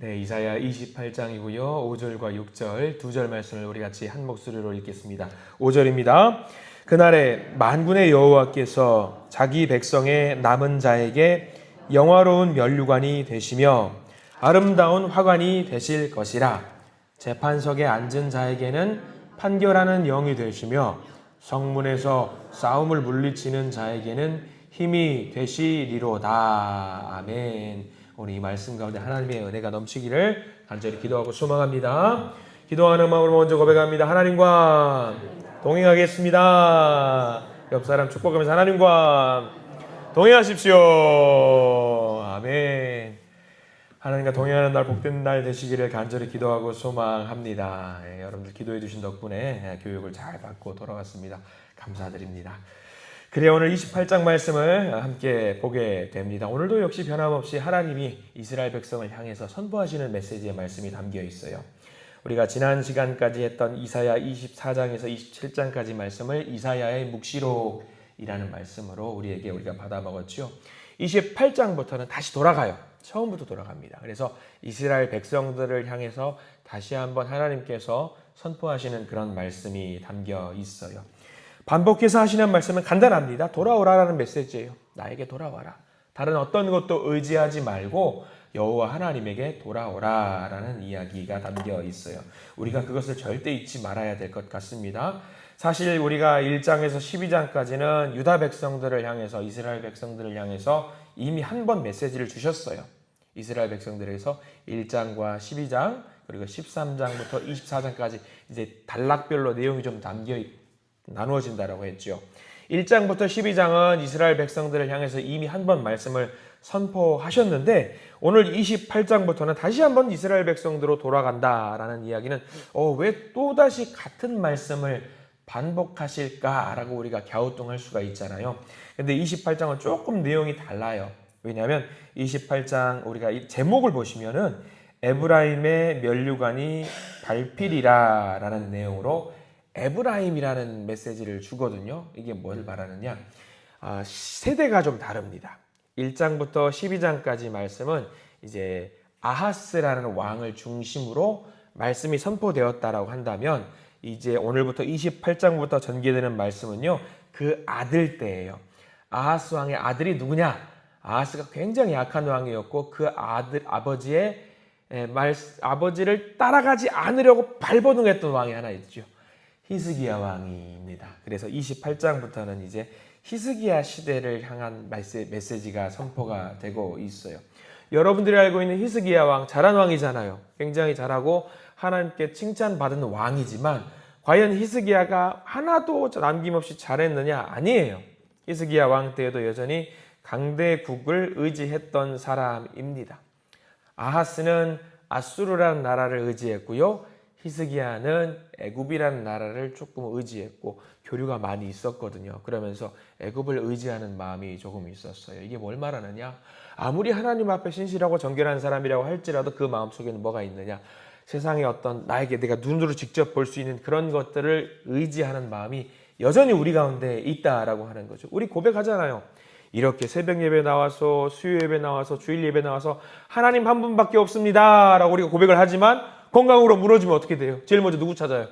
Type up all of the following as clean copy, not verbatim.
네, 이사야 28장이고요. 5절과 6절 두 절 말씀을 우리 같이 한 목소리로 읽겠습니다. 5절입니다. 그날에 만군의 여호와께서 자기 백성의 남은 자에게 영화로운 면류관이 되시며 아름다운 화관이 되실 것이라. 재판석에 앉은 자에게는 판결하는 영이 되시며 성문에서 싸움을 물리치는 자에게는 힘이 되시리로다. 아멘. 오늘 이 말씀 가운데 하나님의 은혜가 넘치기를 간절히 기도하고 소망합니다. 기도하는 마음으로 먼저 고백합니다. 하나님과 동행하겠습니다. 옆 사람 축복하면서 하나님과 동행하십시오. 아멘. 하나님과 동행하는 날, 복된 날 되시기를 간절히 기도하고 소망합니다. 여러분들 기도해 주신 덕분에 교육을 잘 받고 돌아왔습니다. 감사드립니다. 그래, 오늘 28장 말씀을 함께 보게 됩니다. 오늘도 역시 변함없이 하나님이 이스라엘 백성을 향해서 선포하시는 메시지의 말씀이 담겨 있어요. 우리가 지난 시간까지 했던 이사야 24장에서 27장까지 말씀을 이사야의 묵시록이라는 말씀으로 우리가 받아먹었죠. 28장부터는 다시 돌아가요. 처음부터 돌아갑니다. 그래서 이스라엘 백성들을 향해서 다시 한번 하나님께서 선포하시는 그런 말씀이 담겨 있어요. 반복해서 하시는 말씀은 간단합니다. 돌아오라라는 메시지예요. 나에게 돌아와라. 다른 어떤 것도 의지하지 말고 여호와 하나님에게 돌아오라라는 이야기가 담겨 있어요. 우리가 그것을 절대 잊지 말아야 될 것 같습니다. 사실 우리가 1장에서 12장까지는 유다 백성들을 향해서, 이스라엘 백성들을 향해서 이미 한 번 메시지를 주셨어요. 이스라엘 백성들에서 1장과 12장 그리고 13장부터 24장까지 이제 단락별로 내용이 좀 담겨 나누어진다라고 했죠. 1장부터 12장은 이스라엘 백성들을 향해서 이미 한 번 말씀을 선포하셨는데 오늘 28장부터는 다시 한번 이스라엘 백성들로 돌아간다라는 이야기는 왜 또다시 같은 말씀을 반복하실까라고 우리가 갸우뚱할 수가 있잖아요. 근데 28장은 조금 내용이 달라요. 왜냐하면 28장 우리가 이 제목을 보시면은 에브라임의 면류관이 밟히리라라는 내용으로 에브라임이라는 메시지를 주거든요. 이게 뭘 말하느냐? 세대가 좀 다릅니다. 1장부터 12장까지 말씀은 이제 아하스라는 왕을 중심으로 말씀이 선포되었다라고 한다면 이제 오늘부터 28장부터 전개되는 말씀은요. 그 아들 때예요. 아하스 왕의 아들이 누구냐? 아하스가 굉장히 약한 왕이었고 그 아버지를 따라가지 않으려고 발버둥했던 왕이 하나 있죠. 히스기야 왕입니다. 그래서 28장부터는 이제 히스기야 시대를 향한 메시지가 선포가 되고 있어요. 여러분들이 알고 있는 히스기야 왕, 잘한 왕이잖아요. 굉장히 잘하고 하나님께 칭찬받은 왕이지만 과연 히스기야가 하나도 남김없이 잘했느냐? 아니에요. 히스기야 왕 때에도 여전히 강대국을 의지했던 사람입니다. 아하스는 아수르라는 나라를 의지했고요. 히스기야는 애굽이라는 나라를 조금 의지했고 교류가 많이 있었거든요. 그러면서 애굽을 의지하는 마음이 조금 있었어요. 이게 뭘 말하느냐? 아무리 하나님 앞에 신실하고 정결한 사람이라고 할지라도 그 마음속에는 뭐가 있느냐? 세상에 어떤 나에게 내가 눈으로 직접 볼 수 있는 그런 것들을 의지하는 마음이 여전히 우리 가운데 있다라고 하는 거죠. 우리 고백하잖아요. 이렇게 새벽 예배 나와서 수요 예배 나와서 주일 예배 나와서 하나님 한 분밖에 없습니다 라고 우리가 고백을 하지만 건강으로 무너지면 어떻게 돼요? 제일 먼저 누구 찾아요?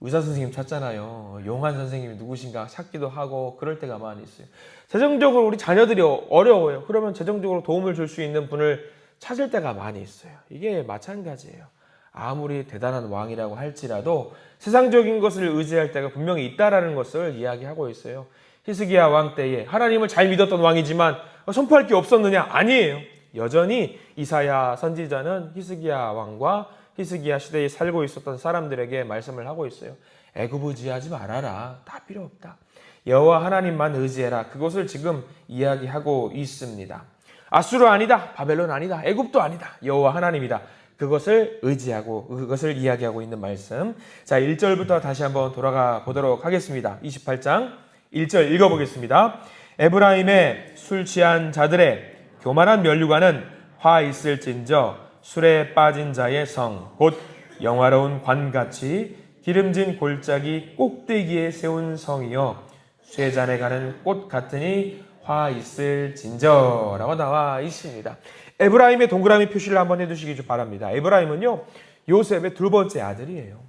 의사 선생님 찾잖아요. 용한 선생님이 누구신가 찾기도 하고 그럴 때가 많이 있어요. 재정적으로 우리 자녀들이 어려워요. 그러면 재정적으로 도움을 줄 수 있는 분을 찾을 때가 많이 있어요. 이게 마찬가지예요. 아무리 대단한 왕이라고 할지라도 세상적인 것을 의지할 때가 분명히 있다라는 것을 이야기하고 있어요. 히스기야 왕 때에 하나님을 잘 믿었던 왕이지만 선포할 게 없었느냐? 아니에요. 여전히 이사야 선지자는 히스기야 왕과 히스기야 시대에 살고 있었던 사람들에게 말씀을 하고 있어요. 애굽 의지하지 말아라. 다 필요 없다. 여호와 하나님만 의지해라. 그것을 지금 이야기하고 있습니다. 아수르 아니다. 바벨론 아니다. 애굽도 아니다. 여호와 하나님이다. 그것을 의지하고 그것을 이야기하고 있는 말씀. 자, 1절부터 다시 한번 돌아가 보도록 하겠습니다. 28장 1절 읽어보겠습니다. 에브라임의 술 취한 자들의 교만한 면류관은 화 있을진저 술에 빠진 자의 성 곧 영화로운 관같이 기름진 골짜기 꼭대기에 세운 성이여 쇠잔에 가는 꽃 같으니 화 있을진저라고 나와 있습니다. 에브라임의 동그라미 표시를 한번 해두시기 바랍니다. 에브라임은요, 요셉의 두 번째 아들이에요.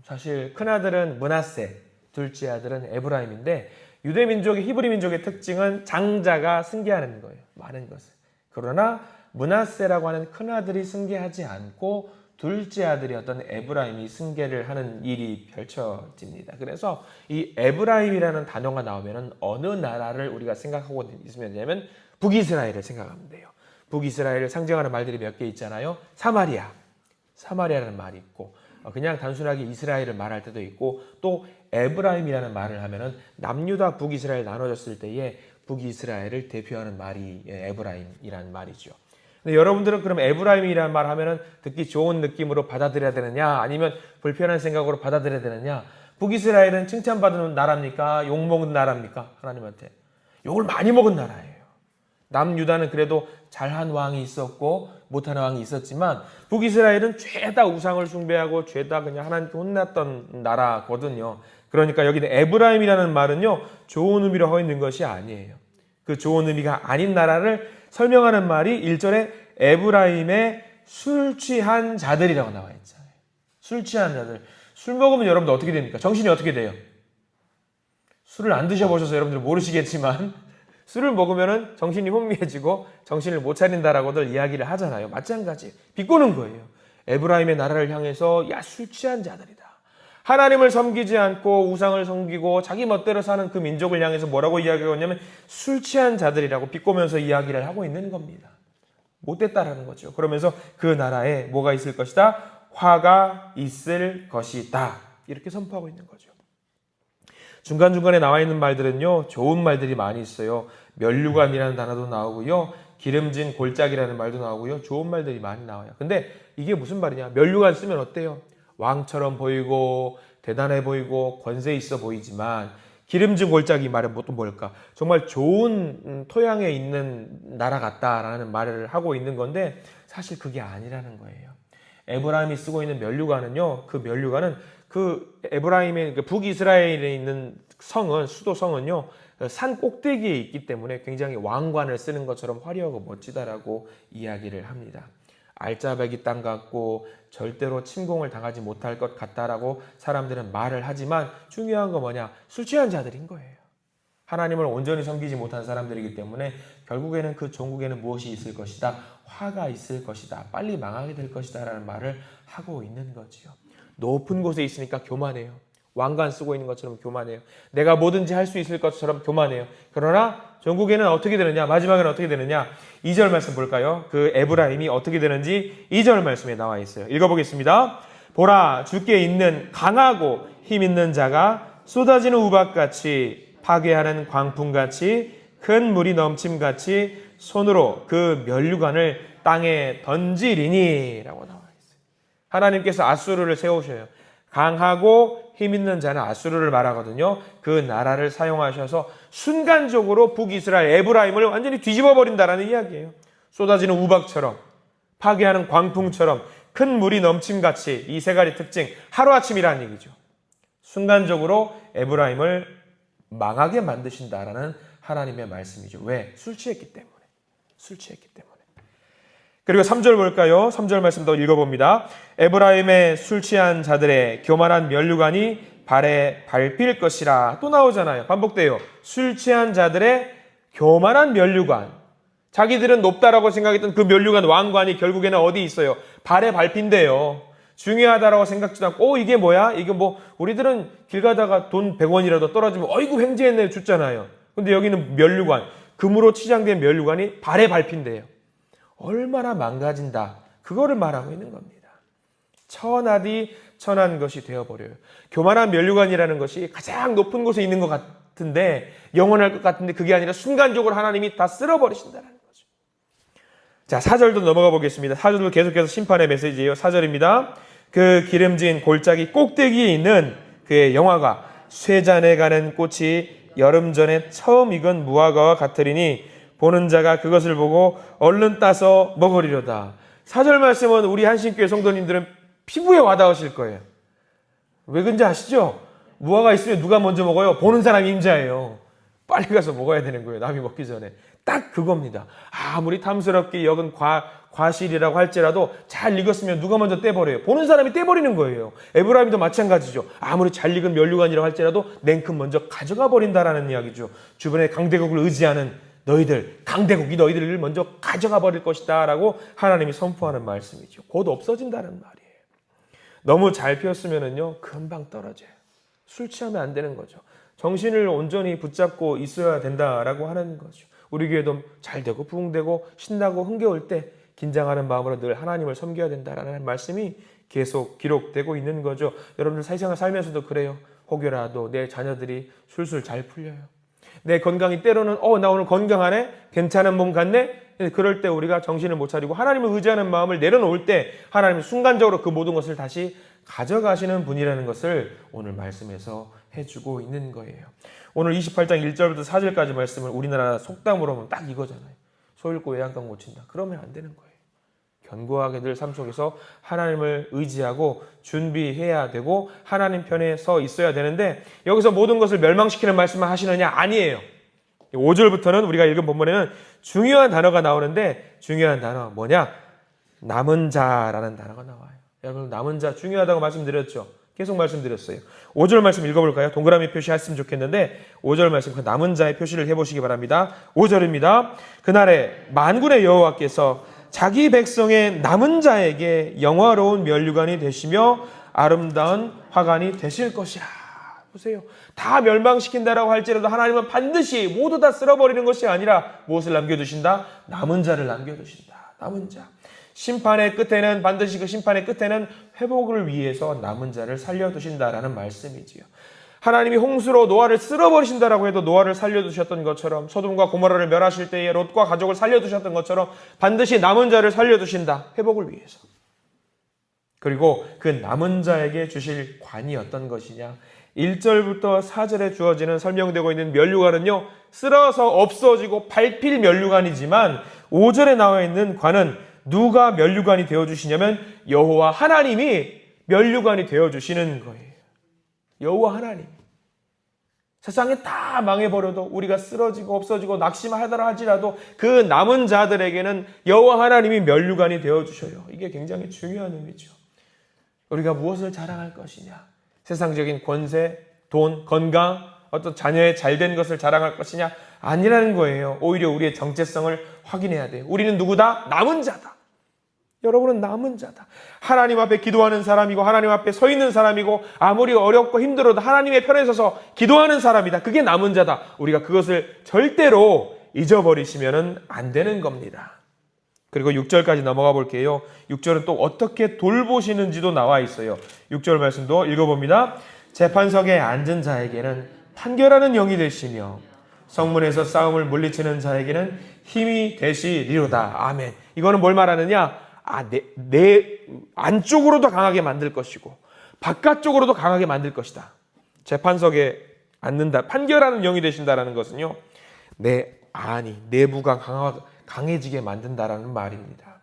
사실 큰아들은 므낫세, 둘째 아들은 에브라임인데 유대 민족의 히브리 민족의 특징은 장자가 승계하는 거예요. 많은 것을. 그러나 므낫세라고 하는 큰아들이 승계하지 않고 둘째 아들이었던 에브라임이 승계를 하는 일이 펼쳐집니다. 그래서 이 에브라임이라는 단어가 나오면 어느 나라를 우리가 생각하고 있으면 북이스라엘을 생각하면 돼요. 북이스라엘을 상징하는 말들이 몇 개 있잖아요. 사마리아라는 말이 있고 그냥 단순하게 이스라엘을 말할 때도 있고 또 에브라임이라는 말을 하면은 남유다 북이스라엘 나눠졌을 때에 북이스라엘을 대표하는 말이 에브라임이라는 말이죠. 근데 여러분들은 그럼 에브라임이라는 말 하면은 듣기 좋은 느낌으로 받아들여야 되느냐 아니면 불편한 생각으로 받아들여야 되느냐? 북이스라엘은 칭찬받는 나라입니까? 욕먹은 나라입니까? 하나님한테. 욕을 많이 먹은 나라예요. 남유다는 그래도 잘한 왕이 있었고 못한 왕이 있었지만 북이스라엘은 죄다 우상을 숭배하고 죄다 그냥 하나님께 혼났던 나라거든요. 그러니까 여기는 에브라임이라는 말은요, 좋은 의미로 하고 있는 것이 아니에요. 그 좋은 의미가 아닌 나라를 설명하는 말이 1절에 에브라임의 술 취한 자들이라고 나와 있잖아요. 술 취한 자들. 술 먹으면 여러분들 어떻게 됩니까? 정신이 어떻게 돼요? 술을 안 드셔보셔서 여러분들 모르시겠지만 술을 먹으면 정신이 혼미해지고 정신을 못 차린다라고들 이야기를 하잖아요. 마찬가지. 비꼬는 거예요. 에브라임의 나라를 향해서 야, 술 취한 자들이다. 하나님을 섬기지 않고 우상을 섬기고 자기 멋대로 사는 그 민족을 향해서 뭐라고 이야기하고 있냐면 술 취한 자들이라고 비꼬면서 이야기를 하고 있는 겁니다. 못됐다라는 거죠. 그러면서 그 나라에 뭐가 있을 것이다? 화가 있을 것이다. 이렇게 선포하고 있는 거죠. 중간중간에 나와 있는 말들은요, 좋은 말들이 많이 있어요. 면류관이라는 단어도 나오고요, 기름진 골짜기라는 말도 나오고요, 좋은 말들이 많이 나와요. 근데 이게 무슨 말이냐? 면류관 쓰면 어때요? 왕처럼 보이고 대단해 보이고 권세 있어 보이지만 기름진 골짜기 말은 또 뭘까? 정말 좋은 토양에 있는 나라 같다라는 말을 하고 있는 건데 사실 그게 아니라는 거예요. 에브라임이 쓰고 있는 면류관은요, 그 면류관은 그 에브라임의 북이스라엘에 있는 성은, 수도 성은요, 산 꼭대기에 있기 때문에 굉장히 왕관을 쓰는 것처럼 화려하고 멋지다라고 이야기를 합니다. 알짜배기 땅 같고 절대로 침공을 당하지 못할 것 같다라고 사람들은 말을 하지만 중요한 건 뭐냐? 술 취한 자들인 거예요. 하나님을 온전히 섬기지 못한 사람들이기 때문에 결국에는 그 종국에는 무엇이 있을 것이다? 화가 있을 것이다. 빨리 망하게 될 것이다 라는 말을 하고 있는 거지요. 높은 곳에 있으니까 교만해요. 왕관 쓰고 있는 것처럼 교만해요. 내가 뭐든지 할 수 있을 것처럼 교만해요. 그러나 전국에는 어떻게 되느냐? 마지막에는 어떻게 되느냐? 2절 말씀 볼까요? 그 에브라임이 어떻게 되는지 2절 말씀에 나와 있어요. 읽어보겠습니다. 보라, 주께 있는 강하고 힘 있는 자가 쏟아지는 우박같이 파괴하는 광풍같이 큰 물이 넘침같이 손으로 그 면류관을 땅에 던지리니 라고 나와 있어요. 하나님께서 아수르를 세우셔요. 강하고 힘 있는 자는 아수르를 말하거든요. 그 나라를 사용하셔서 순간적으로 북이스라엘 에브라임을 완전히 뒤집어 버린다라는 이야기예요. 쏟아지는 우박처럼, 파괴하는 광풍처럼, 큰 물이 넘침같이 이 세 가지 특징, 하루아침이라는 얘기죠. 순간적으로 에브라임을 망하게 만드신다라는 하나님의 말씀이죠. 왜? 술 취했기 때문에. 술 취했기 때문에. 그리고 3절 볼까요? 3절 말씀 더 읽어봅니다. 에브라임의 술 취한 자들의 교만한 면류관이 발에 밟힐 것이라. 또 나오잖아요. 반복돼요. 술 취한 자들의 교만한 면류관. 자기들은 높다라고 생각했던 그 면류관 왕관이 결국에는 어디 있어요? 발에 밟힌대요. 중요하다라고 생각지도 않고 이게 뭐야? 이게 뭐 우리들은 길 가다가 돈 100원이라도 떨어지면 어이구 횡재했네 줬잖아요. 근데 여기는 면류관, 금으로 치장된 면류관이 발에 밟힌대요. 얼마나 망가진다. 그거를 말하고 있는 겁니다. 천하디 천한 것이 되어버려요. 교만한 면류관이라는 것이 가장 높은 곳에 있는 것 같은데 영원할 것 같은데 그게 아니라 순간적으로 하나님이 다 쓸어버리신다는 거죠. 자, 4절도 넘어가 보겠습니다. 4절도 계속해서 심판의 메시지예요. 4절입니다. 그 기름진 골짜기 꼭대기에 있는 그의 영화가 쇠잔에 가는 꽃이 여름 전에 처음 익은 무화과와 같으리니 보는 자가 그것을 보고 얼른 따서 먹으리로다. 4절 말씀은 우리 한신교회 성도님들은 피부에 와닿으실 거예요. 왜 그런지 아시죠? 무화과 있으면 누가 먼저 먹어요? 보는 사람이 임자예요. 빨리 가서 먹어야 되는 거예요. 남이 먹기 전에. 딱 그겁니다. 아무리 탐스럽게 여긴 과실이라고 할지라도 잘 익었으면 누가 먼저 떼버려요? 보는 사람이 떼버리는 거예요. 에브라임도 마찬가지죠. 아무리 잘 익은 면류관이라고 할지라도 냉큼 먼저 가져가 버린다라는 이야기죠. 주변에 강대국을 의지하는 너희들, 강대국이 너희들을 먼저 가져가 버릴 것이다 라고 하나님이 선포하는 말씀이죠. 곧 없어진다는 말이에요. 너무 잘 피었으면은요 금방 떨어져요. 술 취하면 안 되는 거죠. 정신을 온전히 붙잡고 있어야 된다라고 하는 거죠. 우리 교회도 잘 되고 부흥되고 신나고 흥겨울 때 긴장하는 마음으로 늘 하나님을 섬겨야 된다라는 말씀이 계속 기록되고 있는 거죠. 여러분들 사회생활 살면서도 그래요. 혹여라도 내 자녀들이 술술 잘 풀려요. 내 건강이 때로는 나 오늘 건강하네? 괜찮은 몸 같네? 그럴 때 우리가 정신을 못 차리고 하나님을 의지하는 마음을 내려놓을 때 하나님은 순간적으로 그 모든 것을 다시 가져가시는 분이라는 것을 오늘 말씀에서 해주고 있는 거예요. 오늘 28장 1절부터 4절까지 말씀을 우리나라 속담으로 하면 딱 이거잖아요. 소 잃고 외양간 고친다. 그러면 안 되는 거예요. 견고하게 늘 삶 속에서 하나님을 의지하고 준비해야 되고 하나님 편에 서 있어야 되는데 여기서 모든 것을 멸망시키는 말씀을 하시느냐? 아니에요. 5절부터는 우리가 읽은 본문에는 중요한 단어가 나오는데 중요한 단어 뭐냐? 남은 자라는 단어가 나와요. 여러분 남은 자 중요하다고 말씀드렸죠. 계속 말씀드렸어요. 5절 말씀 읽어볼까요? 동그라미 표시했으면 좋겠는데 5절 말씀 그 남은 자의 표시를 해보시기 바랍니다. 5절입니다. 그날에 만군의 여호와께서 자기 백성의 남은 자에게 영화로운 면류관이 되시며 아름다운 화관이 되실 것이라. 보세요. 다 멸망시킨다라고 할지라도 하나님은 반드시 모두 다 쓸어버리는 것이 아니라 무엇을 남겨두신다? 남은 자를 남겨두신다. 남은 자. 심판의 끝에는 반드시 그 심판의 끝에는 회복을 위해서 남은 자를 살려두신다라는 말씀이지요. 하나님이 홍수로 노아를 쓸어버리신다라고 해도 노아를 살려두셨던 것처럼 소돔과 고모라를 멸하실 때에 롯과 가족을 살려두셨던 것처럼 반드시 남은 자를 살려두신다. 회복을 위해서. 그리고 그 남은 자에게 주실 관이 어떤 것이냐. 1절부터 4절에 주어지는 설명되고 있는 면류관은요. 쓸어서 없어지고 밟힐 면류관이지만 5절에 나와 있는 관은 누가 면류관이 되어주시냐면 여호와 하나님이 면류관이 되어주시는 거예요. 여호와 하나님. 세상에 다 망해버려도 우리가 쓰러지고 없어지고 낙심하더라 할지라도 그 남은 자들에게는 여호와 하나님이 면류관이 되어주셔요. 이게 굉장히 중요한 의미죠. 우리가 무엇을 자랑할 것이냐. 세상적인 권세, 돈, 건강, 어떤 자녀의 잘된 것을 자랑할 것이냐. 아니라는 거예요. 오히려 우리의 정체성을 확인해야 돼요. 우리는 누구다? 남은 자다. 여러분은 남은 자다. 하나님 앞에 기도하는 사람이고 하나님 앞에 서 있는 사람이고 아무리 어렵고 힘들어도 하나님의 편에 서서 기도하는 사람이다. 그게 남은 자다. 우리가 그것을 절대로 잊어버리시면 안 되는 겁니다. 그리고 6절까지 넘어가 볼게요. 6절은 또 어떻게 돌보시는지도 나와 있어요. 6절 말씀도 읽어봅니다. 재판석에 앉은 자에게는 판결하는 영이 되시며 성문에서 싸움을 물리치는 자에게는 힘이 되시리로다. 아멘. 이거는 뭘 말하느냐? 내 안쪽으로도 강하게 만들 것이고 바깥쪽으로도 강하게 만들 것이다. 재판석에 앉는다. 판결하는 영이 되신다라는 것은요. 내 안이 내부가 강해지게 만든다라는 말입니다.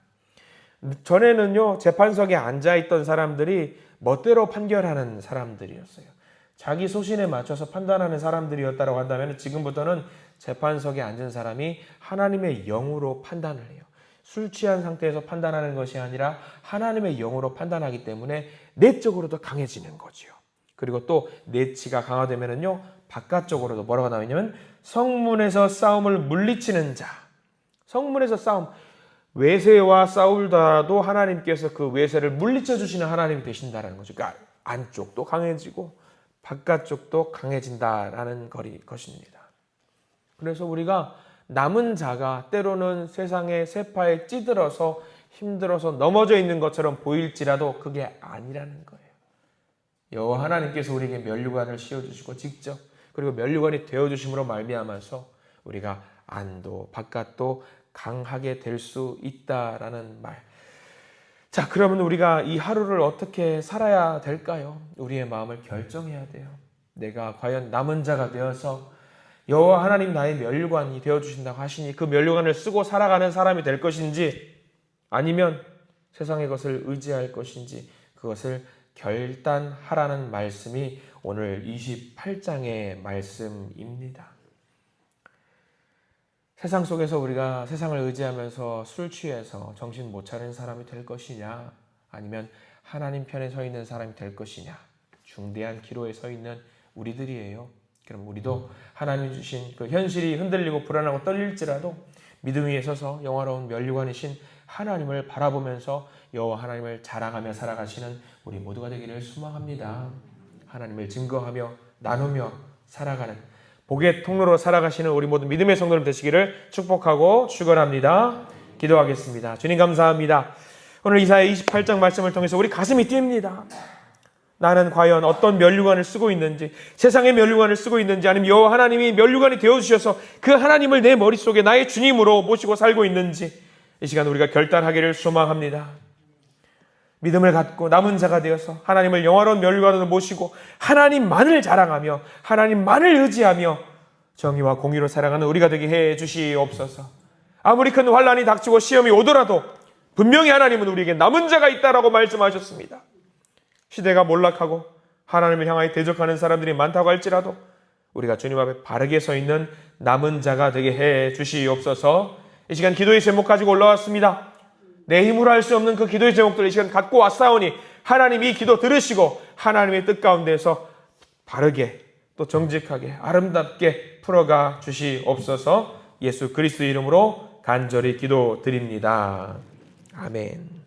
전에는요. 재판석에 앉아있던 사람들이 멋대로 판결하는 사람들이었어요. 자기 소신에 맞춰서 판단하는 사람들이었다고 한다면 지금부터는 재판석에 앉은 사람이 하나님의 영으로 판단을 해요. 술 취한 상태에서 판단하는 것이 아니라 하나님의 영으로 판단하기 때문에 내적으로도 강해지는 거죠. 그리고 또 내치가 강화되면은요 바깥쪽으로도 뭐라고 나오냐면 성문에서 싸움을 물리치는 자. 성문에서 싸움. 외세와 싸울다도 하나님께서 그 외세를 물리쳐 주시는 하나님이 되신다는 거죠. 그러니까 안쪽도 강해지고 바깥쪽도 강해진다라는 것입니다. 그래서 우리가 남은 자가 때로는 세상의 세파에 찌들어서 힘들어서 넘어져 있는 것처럼 보일지라도 그게 아니라는 거예요. 여호와 하나님께서 우리에게 면류관을 씌워주시고 직접 그리고 면류관이 되어주심으로 말미암아서 우리가 안도 바깥도 강하게 될 수 있다라는 말. 자, 그러면 우리가 이 하루를 어떻게 살아야 될까요? 우리의 마음을 결정해야 돼요. 내가 과연 남은 자가 되어서 여호와 하나님 나의 면류관이 되어주신다고 하시니 그 면류관을 쓰고 살아가는 사람이 될 것인지 아니면 세상의 것을 의지할 것인지 그것을 결단하라는 말씀이 오늘 28장의 말씀입니다. 세상 속에서 우리가 세상을 의지하면서 술 취해서 정신 못 차리는 사람이 될 것이냐, 아니면 하나님 편에 서 있는 사람이 될 것이냐, 중대한 기로에 서 있는 우리들이에요. 그럼 우리도 하나님이 주신 그 현실이 흔들리고 불안하고 떨릴지라도 믿음 위에 서서 영화로운 면류관이신 하나님을 바라보면서 여호와 하나님을 자랑하며 살아가시는 우리 모두가 되기를 소망합니다. 하나님을 증거하며 나누며 살아가는 복의 통로로 살아가시는 우리 모든 믿음의 성도들 되시기를 축복하고 축원합니다. 기도하겠습니다. 주님 감사합니다. 오늘 이사야 28장 말씀을 통해서 우리 가슴이 뜁니다. 나는 과연 어떤 면류관을 쓰고 있는지, 세상의 면류관을 쓰고 있는지, 아니면 여호와 하나님이 면류관이 되어주셔서 그 하나님을 내 머릿속에 나의 주님으로 모시고 살고 있는지 이 시간 우리가 결단하기를 소망합니다. 믿음을 갖고 남은 자가 되어서 하나님을 영화로운 면류관으로 모시고 하나님만을 자랑하며 하나님만을 의지하며 정의와 공의로 살아가는 우리가 되게 해 주시옵소서. 아무리 큰 환난이 닥치고 시험이 오더라도 분명히 하나님은 우리에게 남은 자가 있다라고 말씀하셨습니다. 시대가 몰락하고 하나님을 향하여 대적하는 사람들이 많다고 할지라도 우리가 주님 앞에 바르게 서 있는 남은 자가 되게 해 주시옵소서. 이 시간 기도의 제목 가지고 올라왔습니다. 내 힘으로 할 수 없는 그 기도의 제목들을 이 시간 갖고 왔사오니 하나님이 기도 들으시고 하나님의 뜻 가운데서 바르게 또 정직하게 아름답게 풀어가 주시옵소서. 예수 그리스도 이름으로 간절히 기도드립니다. 아멘.